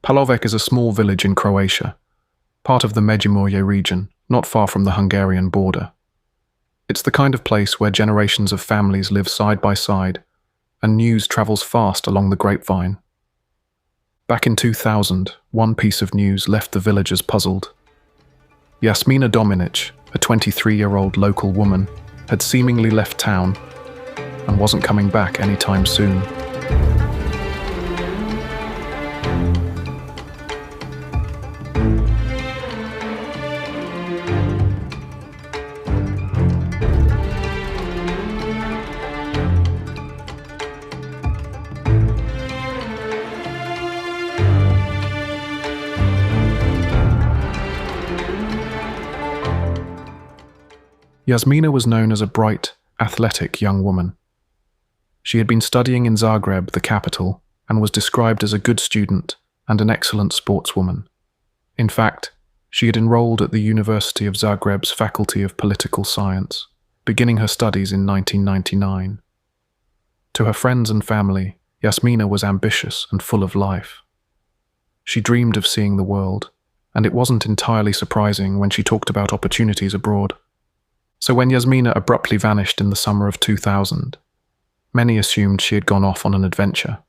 Palovec is a small village in Croatia, part of the Međimurje region, not far from the Hungarian border. It's the kind of place where generations of families live side by side, and news travels fast along the grapevine. Back in 2000, one piece of news left the villagers puzzled. Jasmina Dominić, a 23-year-old local woman, had seemingly left town and wasn't coming back anytime soon. Jasmina was known as a bright, athletic young woman. She had been studying in Zagreb, the capital, and was described as a good student and an excellent sportswoman. In fact, she had enrolled at the University of Zagreb's Faculty of Political Science, beginning her studies in 1999. To her friends and family, Jasmina was ambitious and full of life. She dreamed of seeing the world, and it wasn't entirely surprising when she talked about opportunities abroad. So when Jasmina abruptly vanished in the summer of 2000, many assumed she had gone off on an adventure.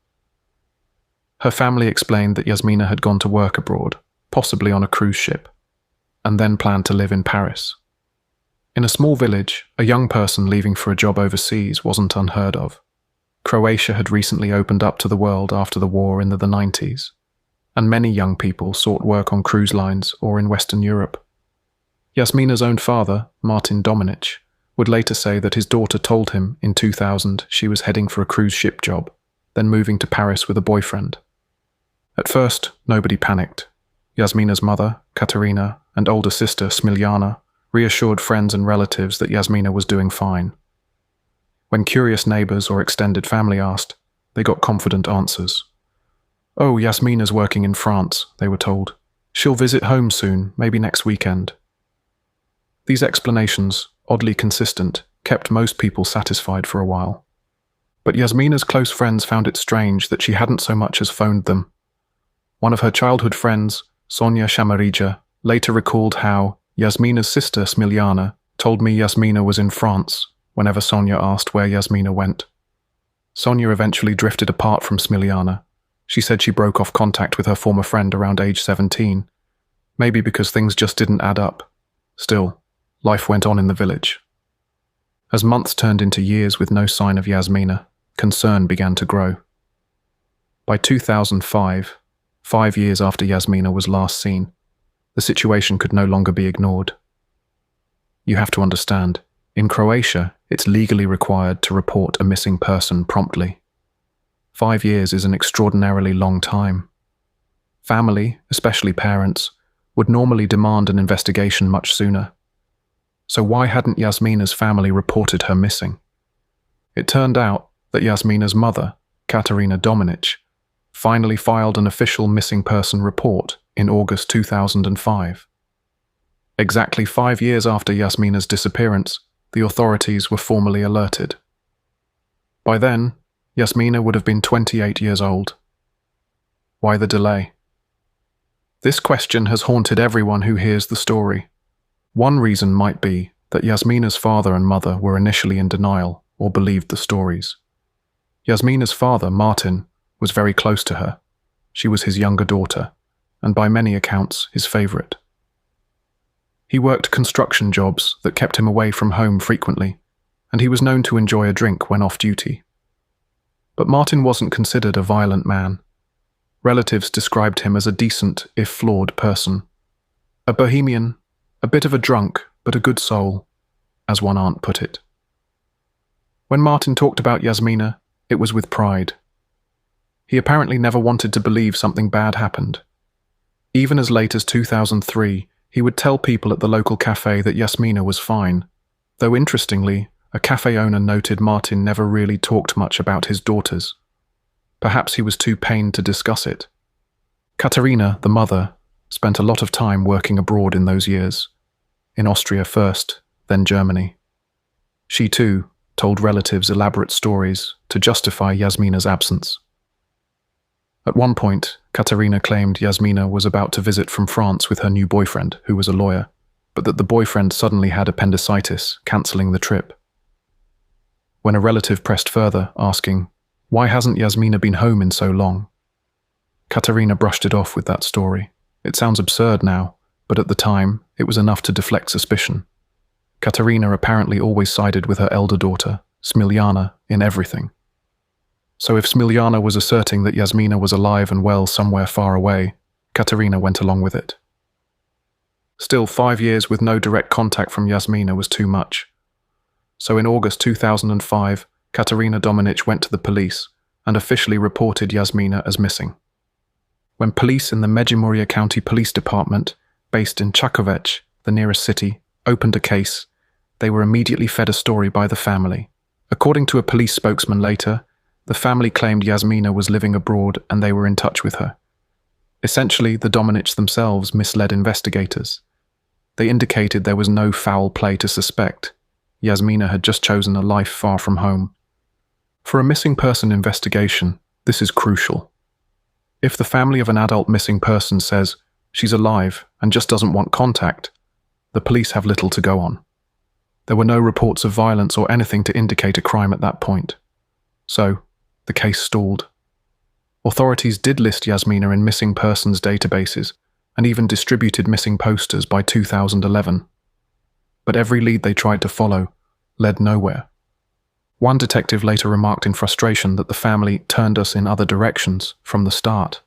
Her family explained that Jasmina had gone to work abroad, possibly on a cruise ship, and then planned to live in Paris. In a small village, a young person leaving for a job overseas wasn't unheard of. Croatia had recently opened up to the world after the war in the 90s, and many young people sought work on cruise lines or in Western Europe. Jasmina's own father, Martin Dominić, would later say that his daughter told him in 2000 she was heading for a cruise ship job, then moving to Paris with a boyfriend. At first, nobody panicked. Jasmina's mother, Katarina, and older sister, Smiljana, reassured friends and relatives that Jasmina was doing fine. When curious neighbours or extended family asked, they got confident answers. "Oh, Jasmina's working in France," they were told. "She'll visit home soon, maybe next weekend." These explanations, oddly consistent, kept most people satisfied for a while. But Jasmina's close friends found it strange that she hadn't so much as phoned them. One of her childhood friends, Sonia Shamarija, later recalled how Jasmina's sister Smiljana told me Jasmina was in France whenever Sonia asked where Jasmina went. Sonia eventually drifted apart from Smiljana. She said she broke off contact with her former friend around age 17, maybe because things just didn't add up. Still, life went on in the village. As months turned into years with no sign of Jasmina, concern began to grow. By 2005, 5 years after Jasmina was last seen, the situation could no longer be ignored. You have to understand, in Croatia, it's legally required to report a missing person promptly. 5 years is an extraordinarily long time. Family, especially parents, would normally demand an investigation much sooner. So why hadn't Jasmina's family reported her missing? It turned out that Jasmina's mother, Katarina Dominić, finally filed an official missing person report in August 2005. Exactly 5 years after Jasmina's disappearance, the authorities were formally alerted. By then, Jasmina would have been 28 years old. Why the delay? This question has haunted everyone who hears the story. One reason might be that Jasmina's father and mother were initially in denial or believed the stories. Jasmina's father, Martin, was very close to her. She was his younger daughter, and by many accounts, his favourite. He worked construction jobs that kept him away from home frequently, and he was known to enjoy a drink when off duty. But Martin wasn't considered a violent man. Relatives described him as a decent, if flawed, person. A bohemian, a bit of a drunk, but a good soul, as one aunt put it. When Martin talked about Jasmina, it was with pride. He apparently never wanted to believe something bad happened. Even as late as 2003, he would tell people at the local cafe that Jasmina was fine, though interestingly, a cafe owner noted Martin never really talked much about his daughters. Perhaps he was too pained to discuss it. Katarina, the mother, spent a lot of time working abroad in those years, in Austria first, then Germany. She too told relatives elaborate stories to justify Jasmina's absence. At one point, Katerina claimed Jasmina was about to visit from France with her new boyfriend, who was a lawyer, but that the boyfriend suddenly had appendicitis, cancelling the trip. When a relative pressed further, asking, "Why hasn't Jasmina been home in so long?" Katerina brushed it off with that story. It sounds absurd now, but at the time, it was enough to deflect suspicion. Katerina apparently always sided with her elder daughter, Smiljana, in everything. So if Smiljana was asserting that Jasmina was alive and well somewhere far away, Katerina went along with it. Still, 5 years with no direct contact from Jasmina was too much. So in August 2005, Jasmina Dominić went to the police and officially reported Jasmina as missing. When police in the Međimurje County Police Department, based in Čakovec, the nearest city, opened a case, they were immediately fed a story by the family. According to a police spokesman later, the family claimed Jasmina was living abroad and they were in touch with her. Essentially, the Dominić themselves misled investigators. They indicated there was no foul play to suspect. Jasmina had just chosen a life far from home. For a missing person investigation, this is crucial. If the family of an adult missing person says she's alive and just doesn't want contact, the police have little to go on. There were no reports of violence or anything to indicate a crime at that point. So, the case stalled. Authorities did list Jasmina in missing persons databases and even distributed missing posters by 2011. But every lead they tried to follow led nowhere. One detective later remarked in frustration that the family turned us in other directions from the start.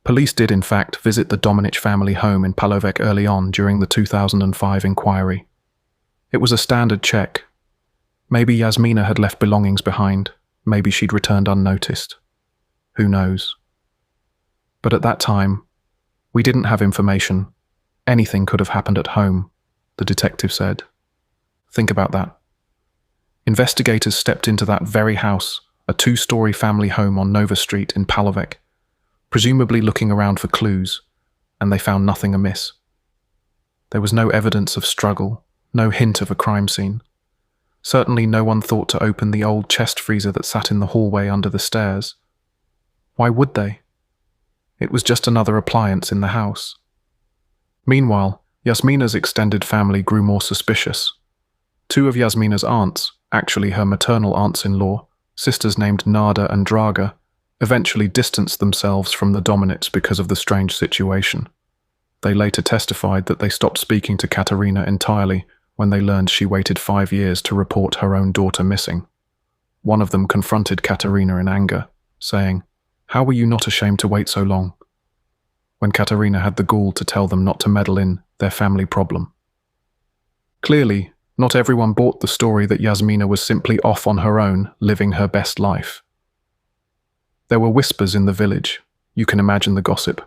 Police did in fact visit the Dominić family home in Palovec early on during the 2005 inquiry. It was a standard check. Maybe Jasmina had left belongings behind, maybe she'd returned unnoticed. Who knows? But at that time, we didn't have information. Anything could have happened at home, the detective said. Think about that. Investigators stepped into that very house, a 2-story family home on Nova Street in Palovec, presumably looking around for clues, and they found nothing amiss. There was no evidence of struggle, no hint of a crime scene. Certainly no one thought to open the old chest freezer that sat in the hallway under the stairs. Why would they? It was just another appliance in the house. Meanwhile, Jasmina's extended family grew more suspicious. 2 of Jasmina's aunts, actually her maternal aunts-in-law, sisters named Nada and Draga, eventually distanced themselves from the Dominić because of the strange situation. They later testified that they stopped speaking to Katerina entirely when they learned she waited 5 years to report her own daughter missing. One of them confronted Katerina in anger, saying, "How were you not ashamed to wait so long?" when Katerina had the gall to tell them not to meddle in their family problem. Clearly, not everyone bought the story that Jasmina was simply off on her own, living her best life. There were whispers in the village. You can imagine the gossip.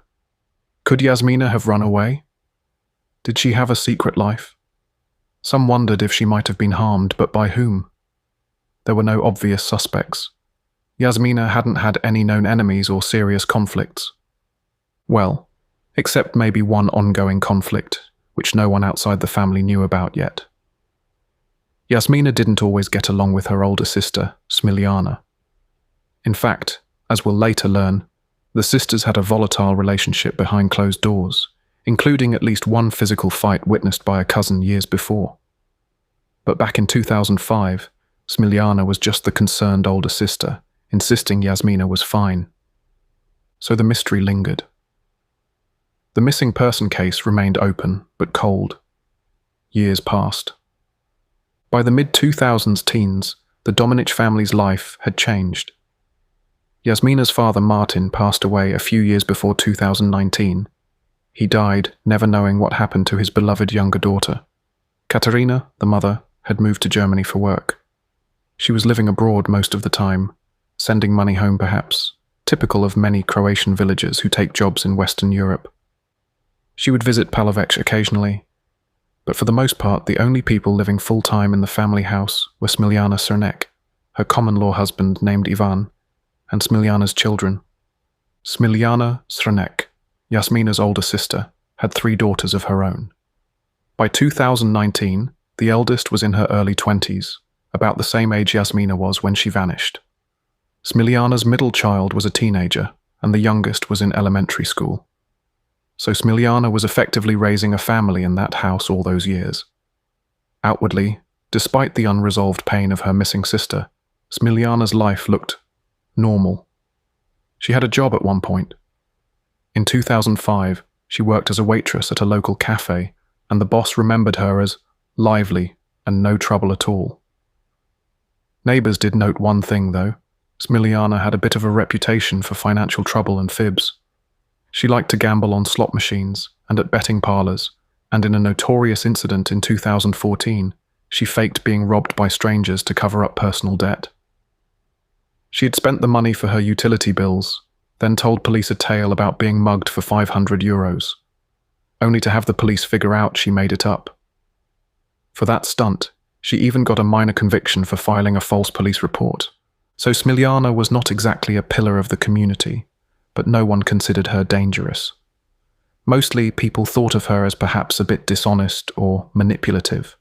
Could Jasmina have run away? Did she have a secret life? Some wondered if she might have been harmed, but by whom? There were no obvious suspects. Jasmina hadn't had any known enemies or serious conflicts. Well, except maybe one ongoing conflict, which no one outside the family knew about yet. Jasmina didn't always get along with her older sister, Smiljana. In fact, as we'll later learn, the sisters had a volatile relationship behind closed doors, including at least one physical fight witnessed by a cousin years before. But back in 2005, Smiljana was just the concerned older sister, insisting Jasmina was fine. So the mystery lingered. The missing person case remained open, but cold. Years passed. By the mid-2000s teens, the Dominić family's life had changed. Jasmina's father Martin passed away a few years before 2019. He died, never knowing what happened to his beloved younger daughter. Katerina, the mother, had moved to Germany for work. She was living abroad most of the time, sending money home perhaps, typical of many Croatian villagers who take jobs in Western Europe. She would visit Palovec occasionally, but for the most part the only people living full-time in the family house were Smiljana Crnek, her common-law husband named Ivan, and Smiljana's children. Smiljana Crnek, Jasmina's older sister, had 3 daughters of her own. By 2019, the eldest was in her early 20s, about the same age Jasmina was when she vanished. Smiljana's middle child was a teenager, and the youngest was in elementary school. So Smiljana was effectively raising a family in that house all those years. Outwardly, despite the unresolved pain of her missing sister, Smiljana's life looked normal. She had a job at one point. In 2005, she worked as a waitress at a local cafe, and the boss remembered her as lively and no trouble at all. Neighbours did note one thing, though. Smiljana had a bit of a reputation for financial trouble and fibs. She liked to gamble on slot machines and at betting parlours, and in a notorious incident in 2014, she faked being robbed by strangers to cover up personal debt. She had spent the money for her utility bills, then told police a tale about being mugged for €500, only to have the police figure out she made it up. For that stunt, she even got a minor conviction for filing a false police report. So Smiljana was not exactly a pillar of the community, but no one considered her dangerous. Mostly, people thought of her as perhaps a bit dishonest or manipulative,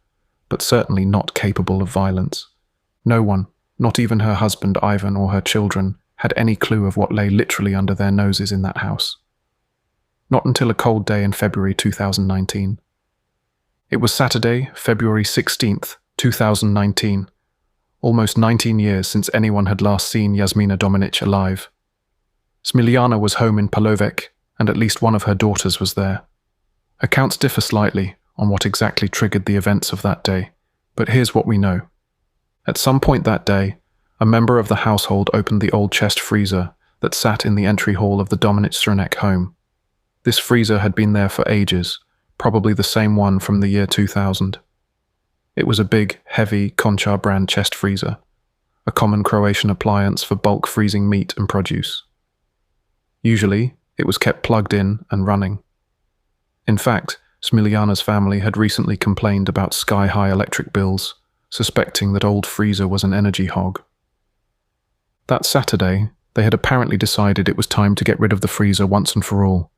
but certainly not capable of violence. No one, not even her husband Ivan or her children, had any clue of what lay literally under their noses in that house. Not until a cold day in February 2019. It was Saturday, February 16th, 2019, almost 19 years since anyone had last seen Jasmina Dominić alive. Smiljana was home in Palovec, and at least one of her daughters was there. Accounts differ slightly on what exactly triggered the events of that day, but here's what we know. At some point that day, a member of the household opened the old chest freezer that sat in the entry hall of the Dominić home. This freezer had been there for ages, probably the same one from the year 2000. It was a big, heavy Končar brand chest freezer, a common Croatian appliance for bulk freezing meat and produce. Usually, it was kept plugged in and running. In fact, Smiljana's family had recently complained about sky-high electric bills, suspecting that old freezer was an energy hog. That Saturday, they had apparently decided it was time to get rid of the freezer once and for all.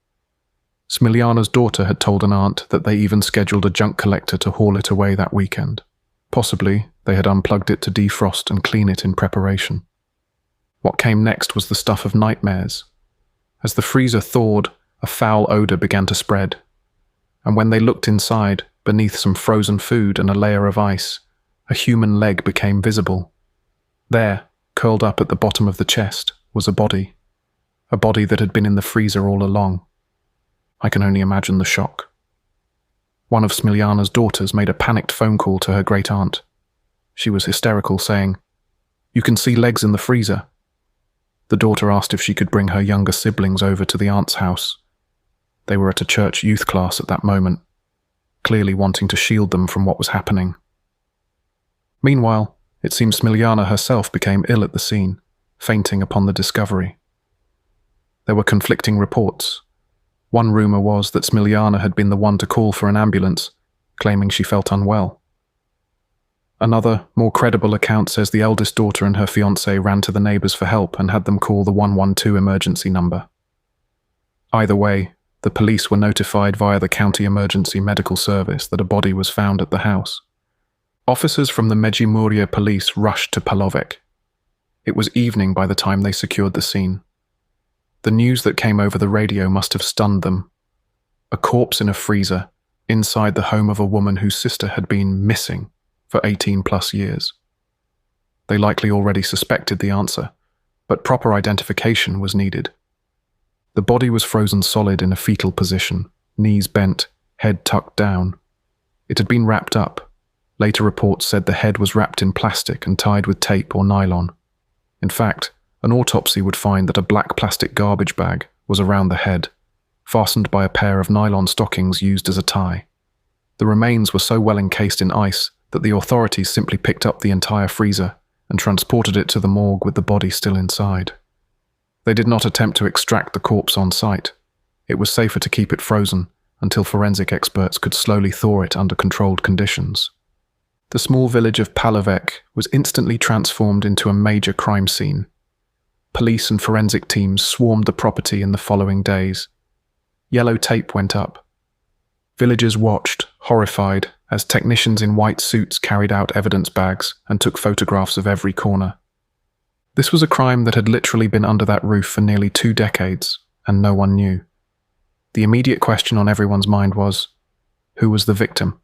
Smiljana's daughter had told an aunt that they even scheduled a junk collector to haul it away that weekend. Possibly, they had unplugged it to defrost and clean it in preparation. What came next was the stuff of nightmares. As the freezer thawed, a foul odour began to spread. And when they looked inside, beneath some frozen food and a layer of ice, a human leg became visible. There, curled up at the bottom of the chest, was a body that had been in the freezer all along. I can only imagine the shock. One of Smiljana's daughters made a panicked phone call to her great-aunt. She was hysterical, saying, "You can see legs in the freezer." The daughter asked if she could bring her younger siblings over to the aunt's house. They were at a church youth class at that moment, clearly wanting to shield them from what was happening. Meanwhile, it seems Smiljana herself became ill at the scene, fainting upon the discovery. There were conflicting reports. One rumour was that Smiljana had been the one to call for an ambulance, claiming she felt unwell. Another, more credible account says the eldest daughter and her fiancé ran to the neighbours for help and had them call the 112 emergency number. Either way, the police were notified via the county emergency medical service that a body was found at the house. Officers from the Međimurje police rushed to Palovec. It was evening by the time they secured the scene. The news that came over the radio must have stunned them. A corpse in a freezer, inside the home of a woman whose sister had been missing for 18+ years. They likely already suspected the answer, but proper identification was needed. The body was frozen solid in a fetal position, knees bent, head tucked down. It had been wrapped up. Later reports said the head was wrapped in plastic and tied with tape or nylon. In fact, an autopsy would find that a black plastic garbage bag was around the head, fastened by a pair of nylon stockings used as a tie. The remains were so well encased in ice that the authorities simply picked up the entire freezer and transported it to the morgue with the body still inside. They did not attempt to extract the corpse on site. It was safer to keep it frozen until forensic experts could slowly thaw it under controlled conditions. The small village of Palovec was instantly transformed into a major crime scene. Police and forensic teams swarmed the property in the following days. Yellow tape went up. Villagers watched, horrified, as technicians in white suits carried out evidence bags and took photographs of every corner. This was a crime that had literally been under that roof for nearly 2 decades, and no one knew. The immediate question on everyone's mind was, who was the victim?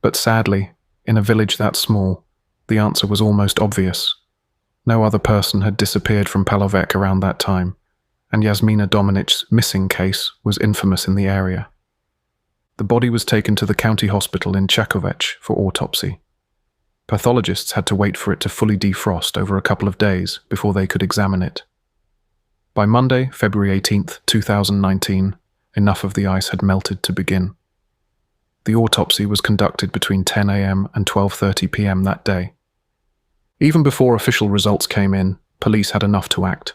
But sadly, in a village that small, the answer was almost obvious. No other person had disappeared from Palovec around that time, and Jasmina Dominić's missing case was infamous in the area. The body was taken to the county hospital in Čakovec for autopsy. Pathologists had to wait for it to fully defrost over a couple of days before they could examine it. By Monday, February 18th, 2019, enough of the ice had melted to begin. The autopsy was conducted between 10 a.m. and 12:30 p.m. that day. Even before official results came in, police had enough to act.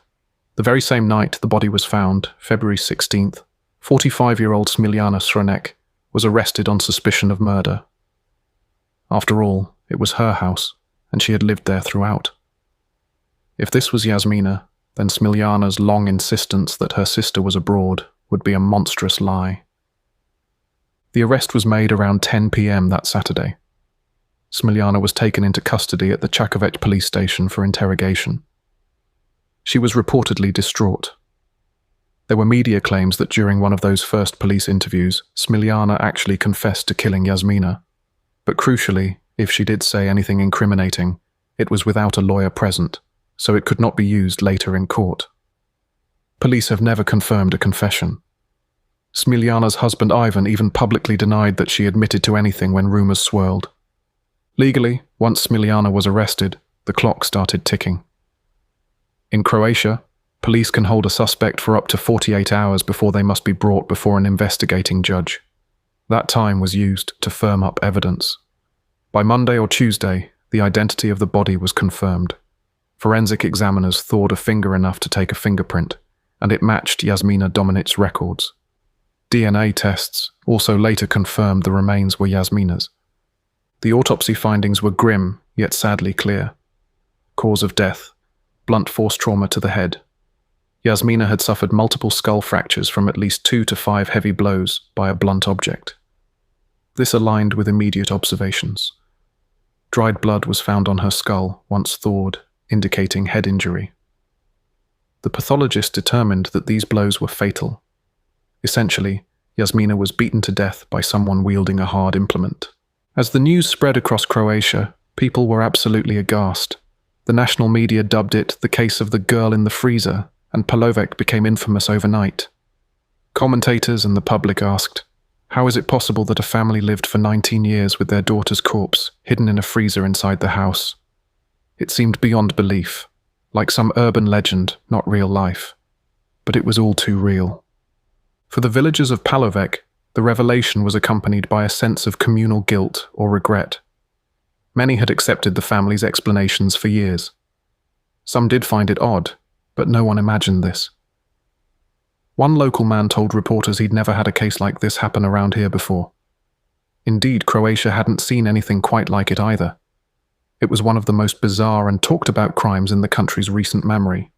The very same night the body was found, February 16th, 45-year-old Jasmina Dominić was arrested on suspicion of murder. After all, it was her house, and she had lived there throughout. If this was Jasmina, then Smiljană's long insistence that her sister was abroad would be a monstrous lie. The arrest was made around 10 p.m. that Saturday. Jasmina was taken into custody at the Čakovec police station for interrogation. She was reportedly distraught. There were media claims that during one of those first police interviews, Jasmina actually confessed to killing Jasmina. But crucially, if she did say anything incriminating, it was without a lawyer present, so it could not be used later in court. Police have never confirmed a confession. Smiljană's husband Ivan even publicly denied that she admitted to anything when rumors swirled. Legally, once Jasmina was arrested, the clock started ticking. In Croatia, police can hold a suspect for up to 48 hours before they must be brought before an investigating judge. That time was used to firm up evidence. By Monday or Tuesday, the identity of the body was confirmed. Forensic examiners thawed a finger enough to take a fingerprint, and it matched Jasmina Dominić's records. DNA tests also later confirmed the remains were Jasmina's. The autopsy findings were grim, yet sadly clear. Cause of death: blunt force trauma to the head. Jasmina had suffered multiple skull fractures from at least 2 to 5 heavy blows by a blunt object. This aligned with immediate observations. Dried blood was found on her skull, once thawed, indicating head injury. The pathologist determined that these blows were fatal. Essentially, Jasmina was beaten to death by someone wielding a hard implement. As the news spread across Croatia, people were absolutely aghast. The national media dubbed it the case of the girl in the freezer, and Palovec became infamous overnight. Commentators and the public asked, how is it possible that a family lived for 19 years with their daughter's corpse hidden in a freezer inside the house? It seemed beyond belief, like some urban legend, not real life. But it was all too real. For the villagers of Palovec, the revelation was accompanied by a sense of communal guilt or regret. Many had accepted the family's explanations for years. Some did find it odd, but no one imagined this. One local man told reporters he'd never had a case like this happen around here before. Indeed, Croatia hadn't seen anything quite like it either. It was one of the most bizarre and talked about crimes in the country's recent memory.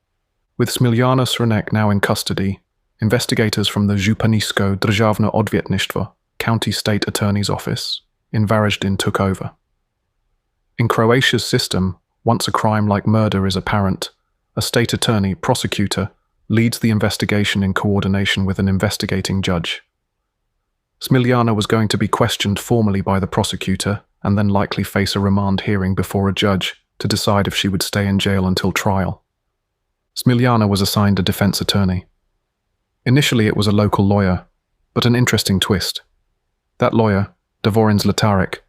With Jasmina Dominić now in custody, investigators from the Županijsko državno odvjetništvo, county state attorney's office, in Varaždin took over. In Croatia's system, once a crime like murder is apparent, a state attorney, prosecutor, leads the investigation in coordination with an investigating judge. Jasmina was going to be questioned formally by the prosecutor and then likely face a remand hearing before a judge to decide if she would stay in jail until trial. Jasmina was assigned a defense attorney. Initially it was a local lawyer, but an interesting twist. That lawyer, Davorin Zlatarik,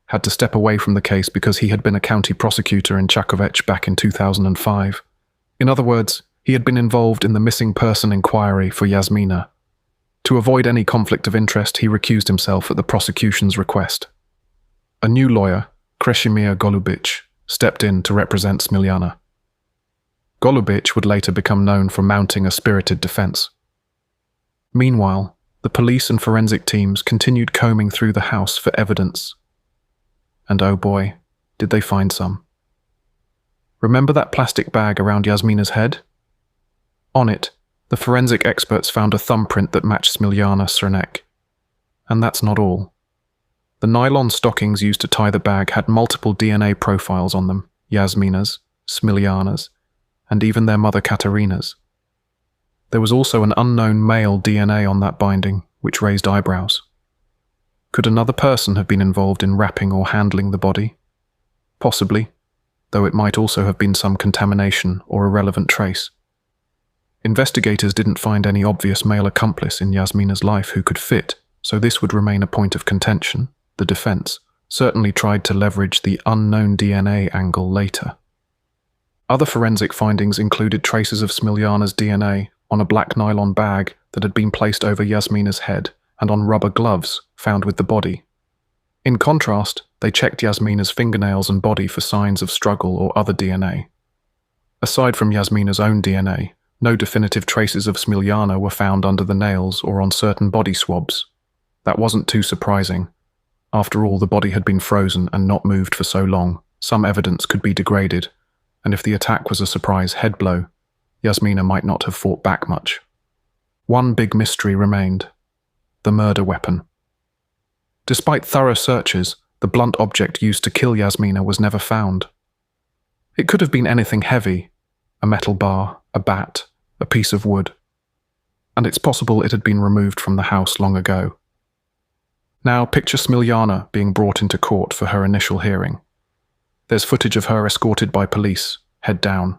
had to step away from the case because he had been a county prosecutor in Čakovec back in 2005. In other words, he had been involved in the missing person inquiry for Jasmina. To avoid any conflict of interest, he recused himself at the prosecution's request. A new lawyer, Krešimir Golubić, stepped in to represent Jasmina. Golubić would later become known for mounting a spirited defense. Meanwhile, the police and forensic teams continued combing through the house for evidence. And oh boy, did they find some. Remember that plastic bag around Jasmina's head? On it, the forensic experts found a thumbprint that matched Jasmina Dominić. And that's not all. The nylon stockings used to tie the bag had multiple DNA profiles on them, Jasmina's, Smiljană's, and even their mother Katerina's. There was also an unknown male DNA on that binding, which raised eyebrows. Could another person have been involved in wrapping or handling the body? Possibly, though it might also have been some contamination or irrelevant trace. Investigators didn't find any obvious male accomplice in Jasmina's life who could fit, so this would remain a point of contention. The defense certainly tried to leverage the unknown DNA angle later. Other forensic findings included traces of Smiljana's DNA on a black nylon bag that had been placed over Jasmina's head and on rubber gloves found with the body. In contrast, they checked Jasmina's fingernails and body for signs of struggle or other DNA. Aside from Jasmina's own DNA, no definitive traces of Smiljana were found under the nails or on certain body swabs. That wasn't too surprising. After all, the body had been frozen and not moved for so long. Some evidence could be degraded, and if the attack was a surprise head blow, Jasmina might not have fought back much. One big mystery remained: the murder weapon. Despite thorough searches, the blunt object used to kill Jasmina was never found. It could have been anything heavy: a metal bar, a bat, a piece of wood. And it's possible it had been removed from the house long ago. Now picture Smiljana being brought into court for her initial hearing. There's footage of her escorted by police, head down.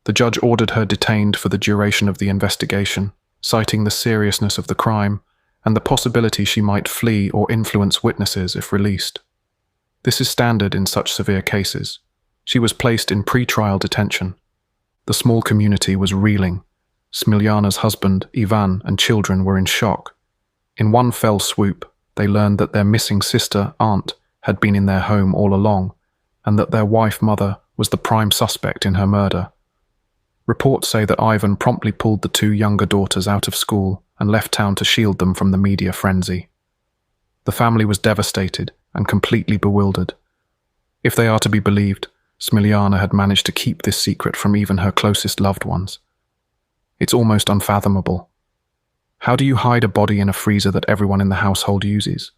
The judge ordered her detained for the duration of the investigation, citing the seriousness of the crime and the possibility she might flee or influence witnesses if released. This is standard in such severe cases. She was placed in pre-trial detention. The small community was reeling. Smiljana's husband, Ivan, and children were in shock. In one fell swoop, they learned that their missing sister, aunt, had been in their home all along, and that their wife, mother, was the prime suspect in her murder. Reports say that Ivan promptly pulled the two younger daughters out of school and left town to shield them from the media frenzy. The family was devastated and completely bewildered. If they are to be believed, Smiljana had managed to keep this secret from even her closest loved ones. It's almost unfathomable. How do you hide a body in a freezer that everyone in the household uses?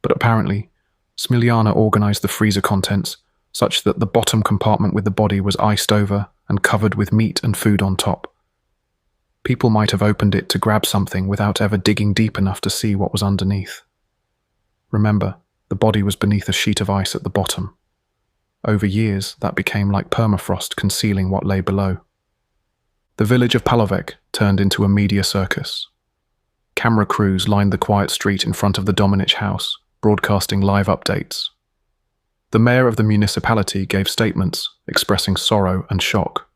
But apparently, Smiljana organized the freezer contents such that the bottom compartment with the body was iced over and covered with meat and food on top. People might have opened it to grab something without ever digging deep enough to see what was underneath. Remember, the body was beneath a sheet of ice at the bottom. Over years, that became like permafrost concealing what lay below. The village of Palovec turned into a media circus. Camera crews lined the quiet street in front of the Dominić house, broadcasting live updates. The mayor of the municipality gave statements expressing sorrow and shock.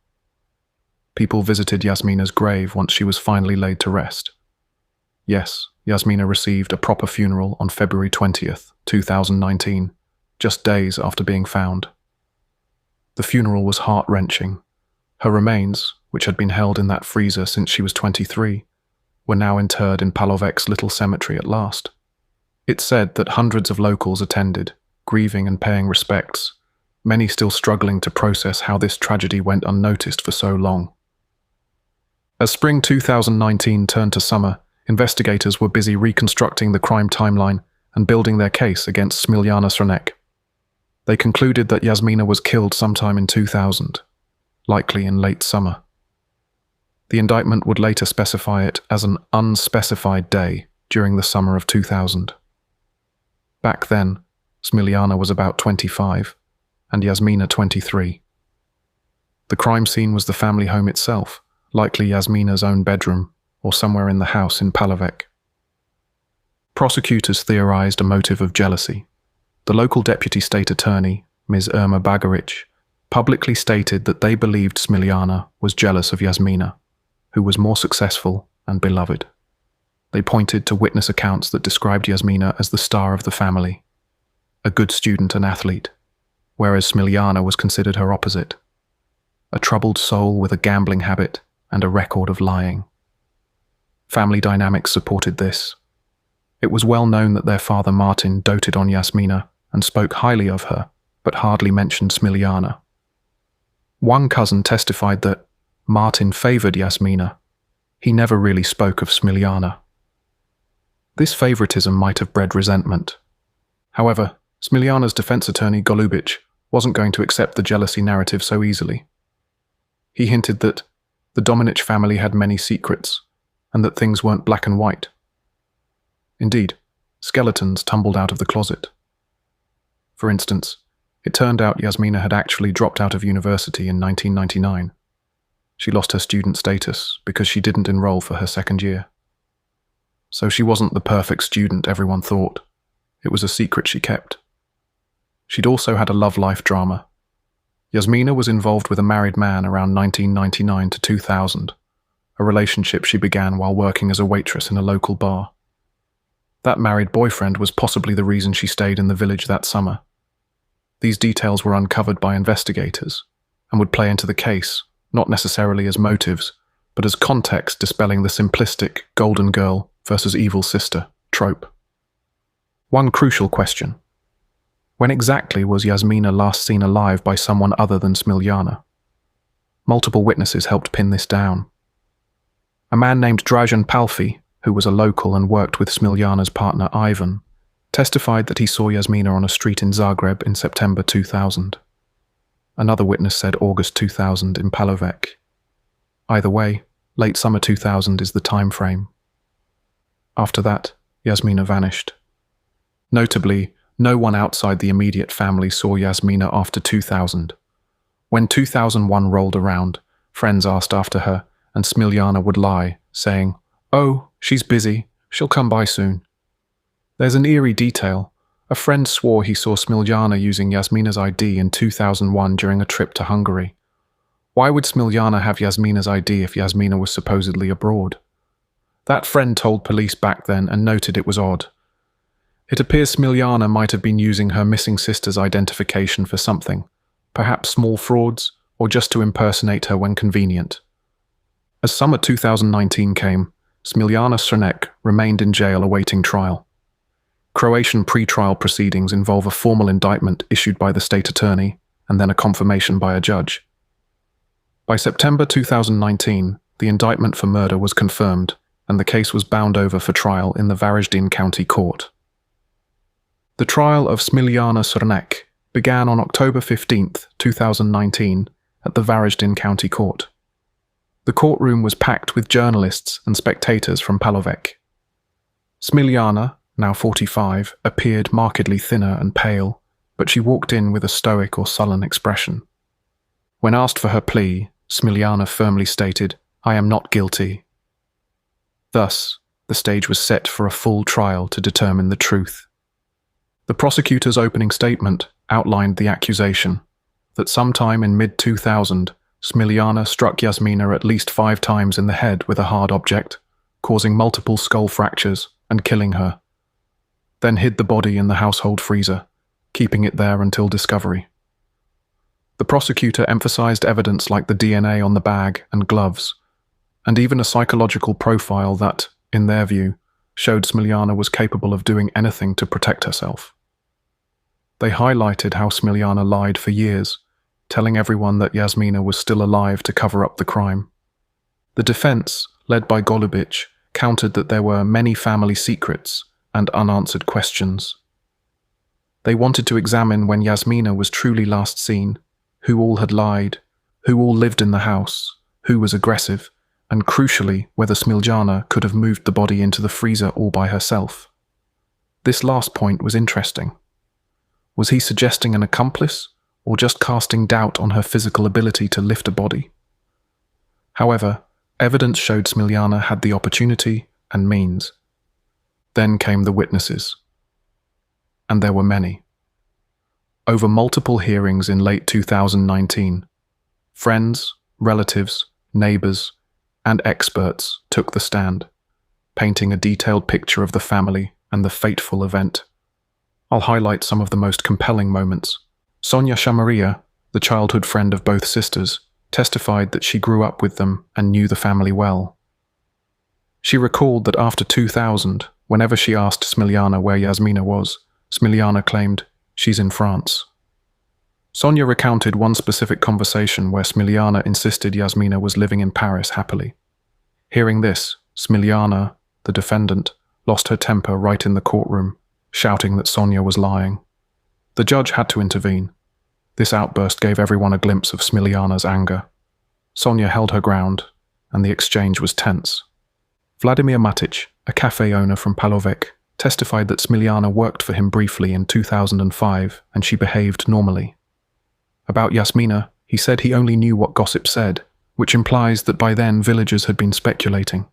People visited Jasmina's grave once she was finally laid to rest. Yes, Jasmina received a proper funeral on February 20th, 2019, just days after being found. The funeral was heart-wrenching. Her remains, which had been held in that freezer since she was 23, were now interred in Palovec's little cemetery at last. It's said that hundreds of locals attended, grieving and paying respects, many still struggling to process how this tragedy went unnoticed for so long. As spring 2019 turned to summer, investigators were busy reconstructing the crime timeline and building their case against Smiljana Srnek. They concluded that Jasmina was killed sometime in 2000, likely in late summer. The indictment would later specify it as an unspecified day during the summer of 2000. Back then, Smiljana was about 25, and Jasmina 23. The crime scene was the family home itself, likely Jasmina's own bedroom, or somewhere in the house in Palovec. Prosecutors theorized a motive of jealousy. The local deputy state attorney, Ms. Irma Bagaric, publicly stated that they believed Smiljana was jealous of Jasmina, who was more successful and beloved. They pointed to witness accounts that described Jasmina as the star of the family, a good student and athlete, whereas Smiljana was considered her opposite, a troubled soul with a gambling habit and a record of lying. Family dynamics supported this. It was well known that their father Martin doted on Jasmina and spoke highly of her, but hardly mentioned Smiljana. One cousin testified that Martin favored Jasmina. He never really spoke of Smiljana. This favoritism might have bred resentment. However, Smiljana's defense attorney Golubic wasn't going to accept the jealousy narrative so easily. He hinted that the Dominić family had many secrets and that things weren't black and white. Indeed, skeletons tumbled out of the closet. For instance, it turned out Jasmina had actually dropped out of university in 1999. She lost her student status because she didn't enroll for her second year. So she wasn't the perfect student everyone thought. It was a secret she kept. She'd also had a love-life drama. Jasmina was involved with a married man around 1999 to 2000, a relationship she began while working as a waitress in a local bar. That married boyfriend was possibly the reason she stayed in the village that summer. These details were uncovered by investigators and would play into the case, not necessarily as motives, but as context dispelling the simplistic golden girl versus evil sister trope. One crucial question: when exactly was Jasmina last seen alive by someone other than Smiljana? Multiple witnesses helped pin this down. A man named Dražan Palfi, who was a local and worked with Smiljana's partner Ivan, testified that he saw Jasmina on a street in Zagreb in September 2000. Another witness said August 2000 in Palovec. Either way, late summer 2000 is the time frame. After that, Jasmina vanished. Notably, no one outside the immediate family saw Jasmina after 2000. When 2001 rolled around, friends asked after her, and Smiljana would lie, saying, "Oh, she's busy, she'll come by soon." There's an eerie detail. A friend swore he saw Smiljana using Jasmina's ID in 2001 during a trip to Hungary. Why would Smiljana have Jasmina's ID if Jasmina was supposedly abroad? That friend told police back then and noted it was odd. It appears Smiljana might have been using her missing sister's identification for something, perhaps small frauds, or just to impersonate her when convenient. As summer 2019 came, Smiljana Crnac remained in jail awaiting trial. Croatian pre-trial proceedings involve a formal indictment issued by the state attorney and then a confirmation by a judge. By September 2019, the indictment for murder was confirmed and the case was bound over for trial in the Varaždin County Court. The trial of Smiljana Crnac began on October 15, 2019, at the Varaždin County Court. The courtroom was packed with journalists and spectators from Palovec. Smiljana, now 45, appeared markedly thinner and pale, but she walked in with a stoic or sullen expression. When asked for her plea, Smiljana firmly stated, "I am not guilty." Thus, the stage was set for a full trial to determine the truth. The prosecutor's opening statement outlined the accusation that sometime in mid-2000, Smiljana struck Jasmina at least 5 times in the head with a hard object, causing multiple skull fractures and killing her, then hid the body in the household freezer, keeping it there until discovery. The prosecutor emphasized evidence like the DNA on the bag and gloves, and even a psychological profile that, in their view, showed Smiljana was capable of doing anything to protect herself. They highlighted how Smiljana lied for years, telling everyone that Jasmina was still alive to cover up the crime. The defense, led by Golubic, countered that there were many family secrets and unanswered questions. They wanted to examine when Jasmina was truly last seen, who all had lied, who all lived in the house, who was aggressive, and crucially, whether Smiljana could have moved the body into the freezer all by herself. This last point was interesting. Was he suggesting an accomplice, or just casting doubt on her physical ability to lift a body? However, evidence showed Smiljana had the opportunity and means. Then came the witnesses. And there were many. Over multiple hearings in late 2019, friends, relatives, neighbors, and experts took the stand, painting a detailed picture of the family and the fateful event. I'll highlight some of the most compelling moments. Sonia Shamaria, the childhood friend of both sisters, testified that she grew up with them and knew the family well. She recalled that after 2000, whenever she asked Smiljana where Jasmina was, Smiljana claimed, "She's in France." Sonia recounted one specific conversation where Smiljana insisted Jasmina was living in Paris happily. Hearing this, Smiljana, the defendant, lost her temper right in the courtroom, shouting that Sonia was lying. The judge had to intervene. This outburst gave everyone a glimpse of Smiljana's anger. Sonia held her ground, and the exchange was tense. Vladimir Matic, a cafe owner from Palovec, testified that Smiljana worked for him briefly in 2005 and she behaved normally. About Jasmina, he said he only knew what gossip said, which implies that by then villagers had been speculating.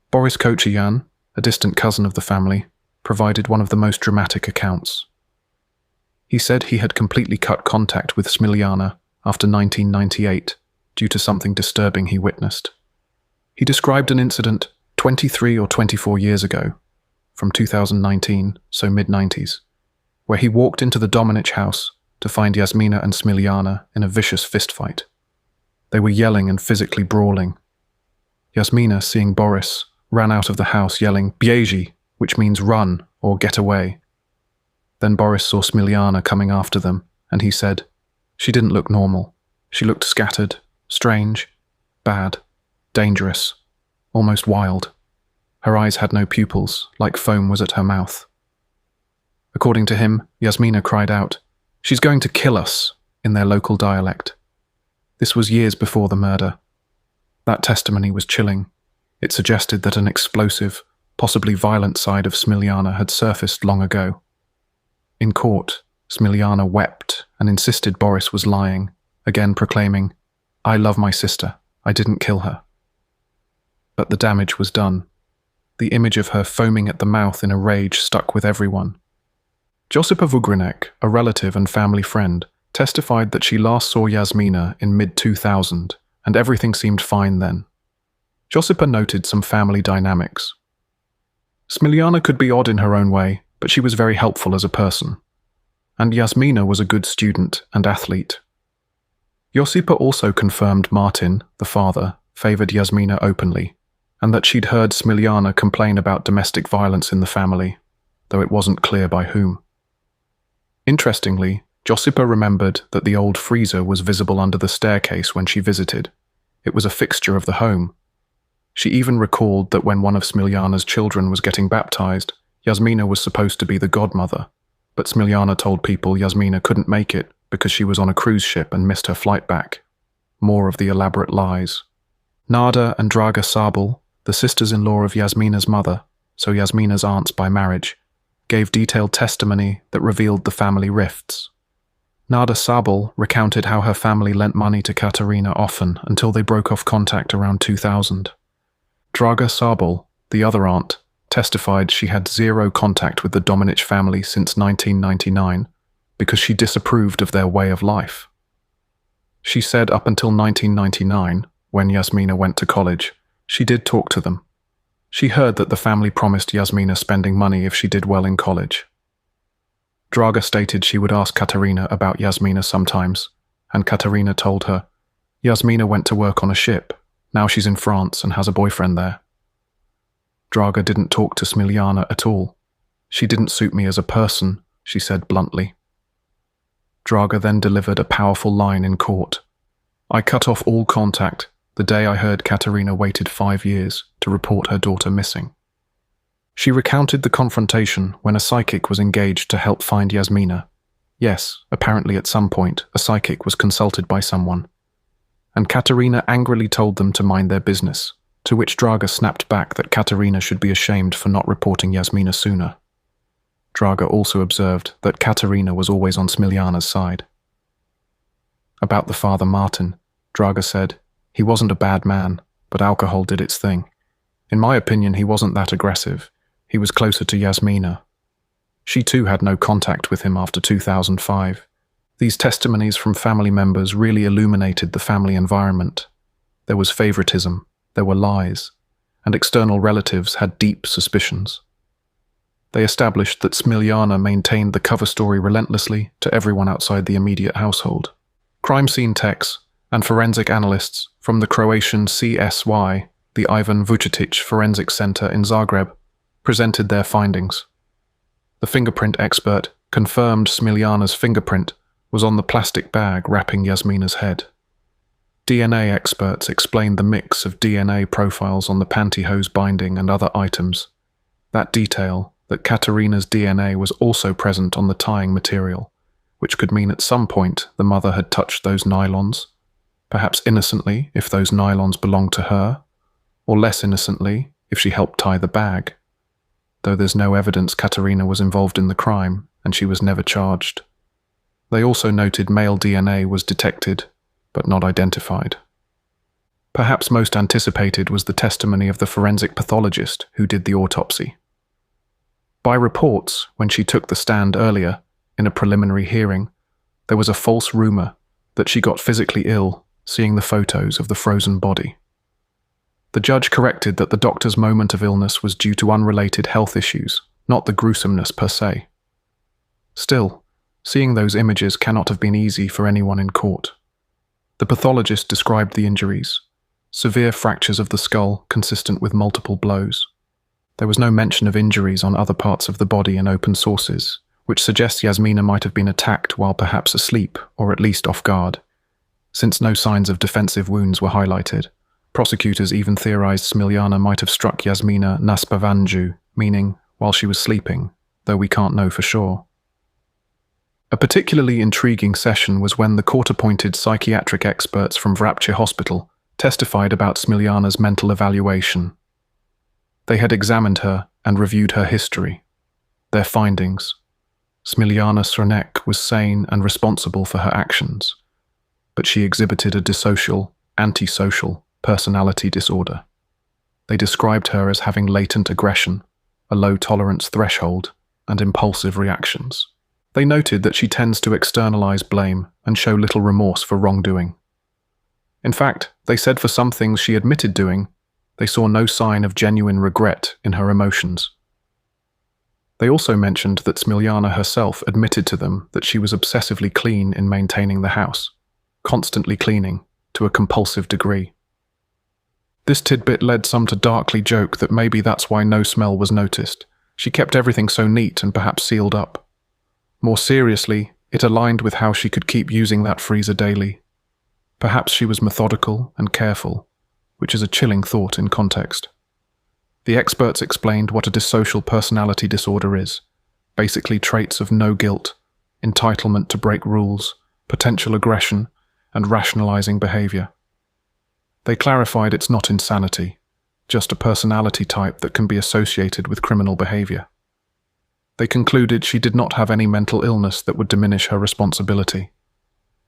Boris Croatian, a distant cousin of the family, provided one of the most dramatic accounts. He said he had completely cut contact with Smiljana after 1998 due to something disturbing he witnessed. He described an incident 23 or 24 years ago, from 2019, so mid-90s, where he walked into the Dominić house to find Jasmina and Smiljana in a vicious fistfight. They were yelling and physically brawling. Jasmina, seeing Boris, ran out of the house yelling "Bieži," which means run or get away. Then Boris saw Smiljana coming after them, and he said, "She didn't look normal. She looked scattered, strange, bad, dangerous, almost wild. Her eyes had no pupils, like foam was at her mouth." According to him, Jasmina cried out, "She's going to kill us," in their local dialect. This was years before the murder. That testimony was chilling. It suggested that an explosive, possibly violent side of Smiljana had surfaced long ago. In court, Smiljana wept and insisted Boris was lying, again proclaiming, "I love my sister. I didn't kill her." But the damage was done. The image of her foaming at the mouth in a rage stuck with everyone. Josipa Vugrinek, a relative and family friend, testified that she last saw Jasmina in mid-2000 and everything seemed fine then. Josipa noted some family dynamics. Smiljana could be odd in her own way, but she was very helpful as a person. And Jasmina was a good student and athlete. Josipa also confirmed Martin, the father, favoured Jasmina openly, and that she'd heard Smiljana complain about domestic violence in the family, though it wasn't clear by whom. Interestingly, Josipa remembered that the old freezer was visible under the staircase when she visited. It was a fixture of the home. She even recalled that when one of Smiljana's children was getting baptized, Jasmina was supposed to be the godmother, but Smiljana told people Jasmina couldn't make it because she was on a cruise ship and missed her flight back. More of the elaborate lies. Nada and Draga Sabel, the sisters-in-law of Jasmina's mother, so Jasmina's aunts by marriage, gave detailed testimony that revealed the family rifts. Nada Sabel recounted how her family lent money to Katarina often until they broke off contact around 2000. Draga Sabel, the other aunt, testified she had zero contact with the Dominić family since 1999 because she disapproved of their way of life. She said up until 1999, when Jasmina went to college, she did talk to them. She heard that the family promised Jasmina spending money if she did well in college. Draga stated she would ask Katarina about Jasmina sometimes, and Katarina told her, "Jasmina went to work on a ship. Now she's in France and has a boyfriend there." Draga didn't talk to Smiljana at all. "She didn't suit me as a person," she said bluntly. Draga then delivered a powerful line in court. "I cut off all contact the day I heard Katarina waited 5 years to report her daughter missing." She recounted the confrontation when a psychic was engaged to help find Jasmina. Yes, apparently at some point, a psychic was consulted by someone. And Katarina angrily told them to mind their business, to which Draga snapped back that Katarina should be ashamed for not reporting Jasmina sooner. Draga also observed that Katarina was always on Smiljana's side. About the father Martin, Draga said, "He wasn't a bad man, but alcohol did its thing. In my opinion, he wasn't that aggressive. He was closer to Jasmina. She too had no contact with him after 2005. These testimonies from family members really illuminated the family environment. There was favoritism, there were lies, and external relatives had deep suspicions. They established that Smiljana maintained the cover story relentlessly to everyone outside the immediate household. Crime scene techs and forensic analysts from the Croatian CSY, the Ivan Vucetic Forensic Center in Zagreb, presented their findings. The fingerprint expert confirmed Smiljana's fingerprint was on the plastic bag wrapping Jasmina's head. DNA experts explained the mix of DNA profiles on the pantyhose binding and other items. That detail, that Katarina's DNA was also present on the tying material, which could mean at some point the mother had touched those nylons. perhaps innocently if those nylons belonged to her, or less innocently if she helped tie the bag, though there's no evidence Katerina was involved in the crime and she was never charged. They also noted male DNA was detected, but not identified. Perhaps most anticipated was the testimony of the forensic pathologist who did the autopsy. By reports, when she took the stand earlier, in a preliminary hearing, there was a false rumor that she got physically ill seeing the photos of the frozen body. The judge corrected that the doctor's moment of illness was due to unrelated health issues, not the gruesomeness per se. Still, seeing those images cannot have been easy for anyone in court. The pathologist described the injuries: severe fractures of the skull consistent with multiple blows. There was no mention of injuries on other parts of the body in open sources, which suggests Jasmina might have been attacked while perhaps asleep or at least off guard. Since no signs of defensive wounds were highlighted, prosecutors even theorized Smiljana might have struck Jasmina na spavanju, meaning while she was sleeping, though we can't know for sure. A particularly intriguing session was when the court-appointed psychiatric experts from Vrapče Hospital testified about Smiljana's mental evaluation. They had examined her and reviewed her history. Their findings: Smiljana Srnek was sane and responsible for her actions, but she exhibited a dissocial, antisocial personality disorder. They described her as having latent aggression, a low tolerance threshold, and impulsive reactions. They noted that she tends to externalize blame and show little remorse for wrongdoing. In fact, they said for some things she admitted doing, they saw no sign of genuine regret in her emotions. They also mentioned that Smiljana herself admitted to them that she was obsessively clean in maintaining the house, constantly cleaning, to a compulsive degree. This tidbit led some to darkly joke that maybe that's why no smell was noticed. She kept everything so neat and perhaps sealed up. More seriously, it aligned with how she could keep using that freezer daily. Perhaps she was methodical and careful, which is a chilling thought in context. The experts explained what a dissocial personality disorder is: basically traits of no guilt, entitlement to break rules, potential aggression, and rationalizing behavior. They clarified it's not insanity, just a personality type that can be associated with criminal behavior. They concluded she did not have any mental illness that would diminish her responsibility.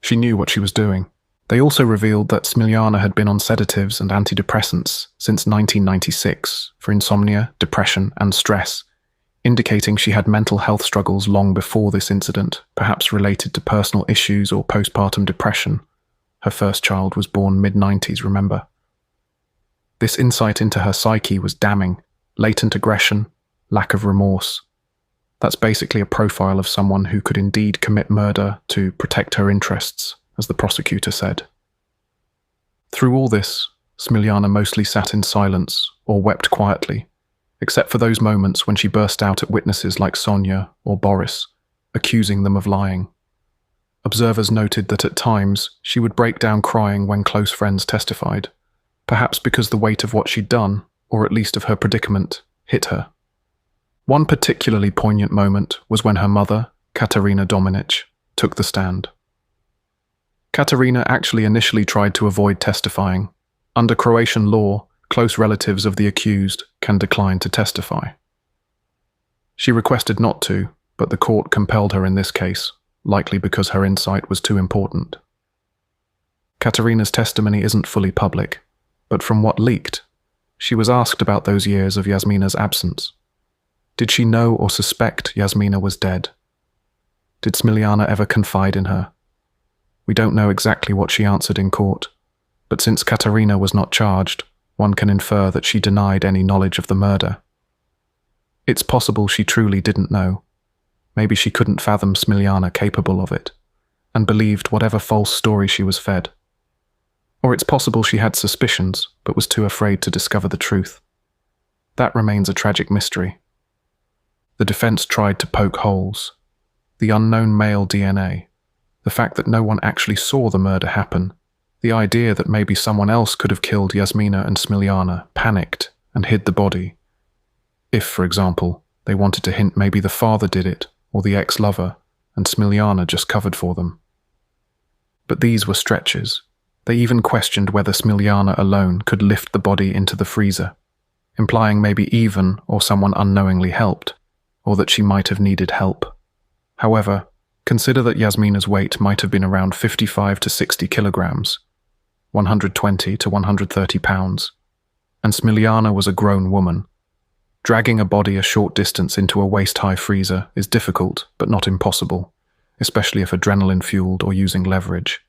She knew what she was doing. They also revealed that Smiljana had been on sedatives and antidepressants since 1996 for insomnia, depression, and stress, indicating she had mental health struggles long before this incident, perhaps related to personal issues or postpartum depression. Her first child was born mid-90s, remember? This insight into her psyche was damning: latent aggression, lack of remorse. That's basically a profile of someone who could indeed commit murder to protect her interests, as the prosecutor said. Through all this, Smiljana mostly sat in silence or wept quietly, except for those moments when she burst out at witnesses like Sonia or Boris, accusing them of lying. Observers noted that at times she would break down crying when close friends testified, perhaps because the weight of what she'd done, or at least of her predicament, hit her. One particularly poignant moment was when her mother, Jasmina Dominić, took the stand. Katerina actually initially tried to avoid testifying. Under Croatian law, close relatives of the accused can decline to testify. She requested not to, but the court compelled her in this case, likely because her insight was too important. Katerina's testimony isn't fully public, but from what leaked, she was asked about those years of Jasmina's absence. Did she know or suspect Jasmina was dead? Did Smiljana ever confide in her? We don't know exactly what she answered in court, but since Katerina was not charged, one can infer that she denied any knowledge of the murder. It's possible she truly didn't know. Maybe she couldn't fathom Smiljana capable of it, and believed whatever false story she was fed. Or it's possible she had suspicions, but was too afraid to discover the truth. That remains a tragic mystery. The defense tried to poke holes. The unknown male DNA, the fact that no one actually saw the murder happen, the idea that maybe someone else could have killed Jasmina and Smiljana, panicked, and hid the body. If, for example, they wanted to hint maybe the father did it, or the ex-lover, and Smiljana just covered for them. But these were stretches. They even questioned whether Smiljana alone could lift the body into the freezer, implying maybe Ivan or someone unknowingly helped, or that she might have needed help. However, consider that Jasmina's weight might have been around 55 to 60 kilograms, 120 to 130 pounds, and Smiljana was a grown woman. Dragging a body a short distance into a waist-high freezer is difficult but not impossible, especially if adrenaline-fueled or using leverage.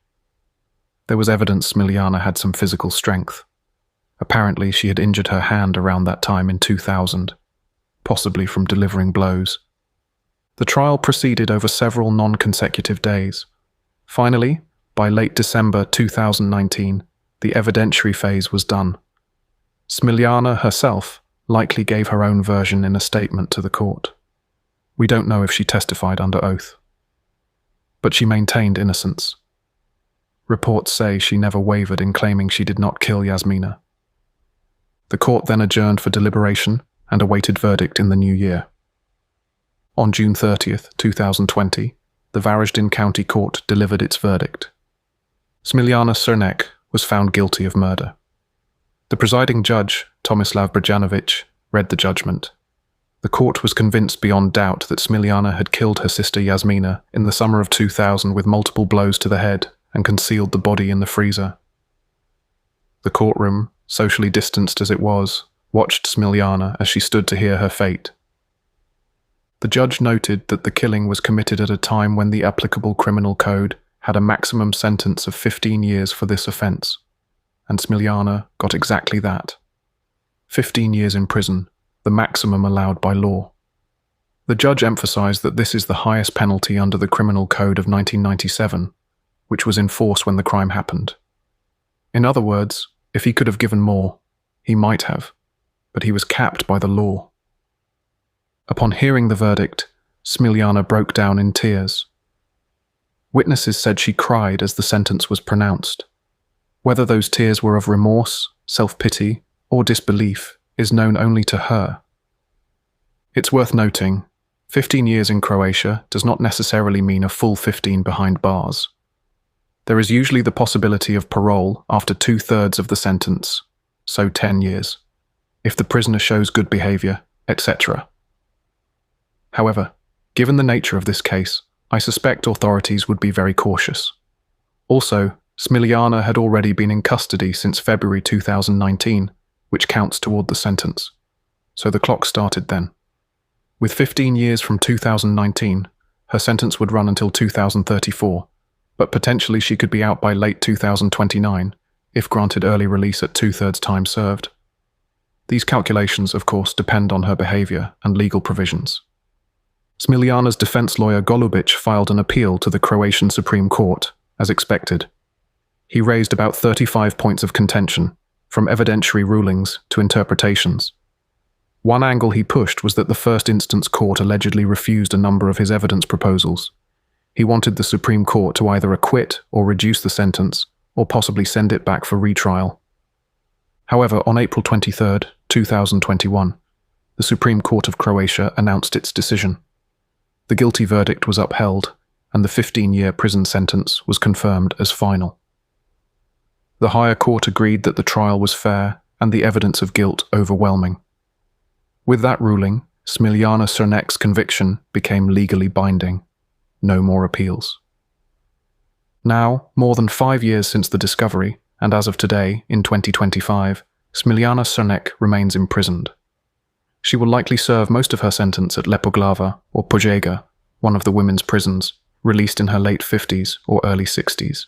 There was evidence Smiljana had some physical strength. Apparently, she had injured her hand around that time in 2000, possibly from delivering blows. The trial proceeded over several non-consecutive days. Finally, by late December 2019, the evidentiary phase was done. Smiljana herself likely gave her own version in a statement to the court. We don't know if she testified under oath. But she maintained innocence. Reports say she never wavered in claiming she did not kill Jasmina. The court then adjourned for deliberation and awaited verdict in the new year. On June 30th, 2020, the Varaždin County Court delivered its verdict. Smiljana Crnac was found guilty of murder. The presiding judge, Tomislav Brjanović, read the judgment. The court was convinced beyond doubt that Smiljana had killed her sister Jasmina in the summer of 2000 with multiple blows to the head and concealed the body in the freezer. The courtroom, socially distanced as it was, watched Smiljana as she stood to hear her fate. The judge noted that the killing was committed at a time when the applicable criminal code had a maximum sentence of 15 years for this offence, and Smiljana got exactly that. 15 years in prison, the maximum allowed by law. The judge emphasised that this is the highest penalty under the Criminal Code of 1997, which was in force when the crime happened. In other words, if he could have given more, he might have, but he was capped by the law. Upon hearing the verdict, Smiljana broke down in tears. Witnesses said she cried as the sentence was pronounced. Whether those tears were of remorse, self-pity, or disbelief is known only to her. It's worth noting, 15 years in Croatia does not necessarily mean a full 15 behind bars. There is usually the possibility of parole after 2/3 of the sentence, so 10 years, if the prisoner shows good behaviour, etc. However, given the nature of this case, I suspect authorities would be very cautious. Also, Smiljana had already been in custody since February 2019, which counts toward the sentence, so the clock started then. With 15 years from 2019, her sentence would run until 2034, but potentially she could be out by late 2029, if granted early release at 2/3 time served. These calculations, of course, depend on her behaviour and legal provisions. Smiljana's defence lawyer Golubic filed an appeal to the Croatian Supreme Court, as expected. He raised about 35 points of contention, from evidentiary rulings to interpretations. One angle he pushed was that the first instance court allegedly refused a number of his evidence proposals. He wanted the Supreme Court to either acquit or reduce the sentence, or possibly send it back for retrial. However, on April 23, 2021, the Supreme Court of Croatia announced its decision. The guilty verdict was upheld, and the 15-year prison sentence was confirmed as final. The higher court agreed that the trial was fair and the evidence of guilt overwhelming. With that ruling, Smiljana Crnac's conviction became legally binding. No more appeals. Now, more than 5 years since the discovery, and as of today, in 2025, Jasmina Dominić remains imprisoned. She will likely serve most of her sentence at Lepoglava or Požega, one of the women's prisons, released in her late 50s or early 60s.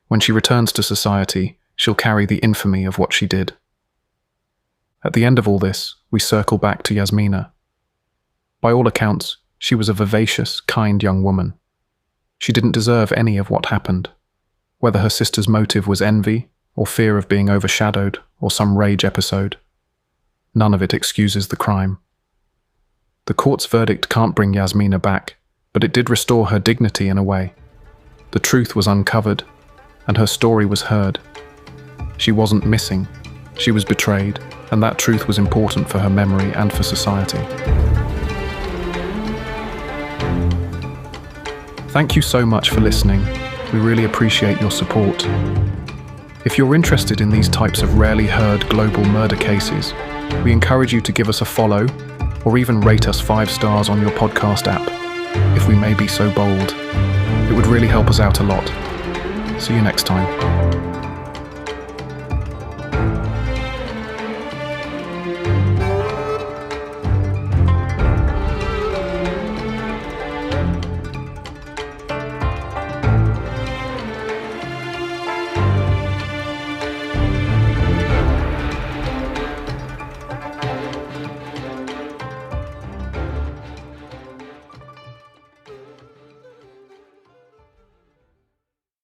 When she returns to society, she'll carry the infamy of what she did. At the end of all this, we circle back to Jasmina. By all accounts, she was a vivacious, kind young woman. She didn't deserve any of what happened. Whether her sister's motive was envy, or fear of being overshadowed, or some rage episode, none of it excuses the crime. The court's verdict can't bring Jasmina back, but it did restore her dignity in a way. The truth was uncovered, and her story was heard. She wasn't missing, she was betrayed, and that truth was important for her memory and for society. Thank you so much for listening. We really appreciate your support. If you're interested in these types of rarely heard global murder cases, we encourage you to give us a follow or even rate us 5 stars on your podcast app, if we may be so bold. It would really help us out a lot. See you next time.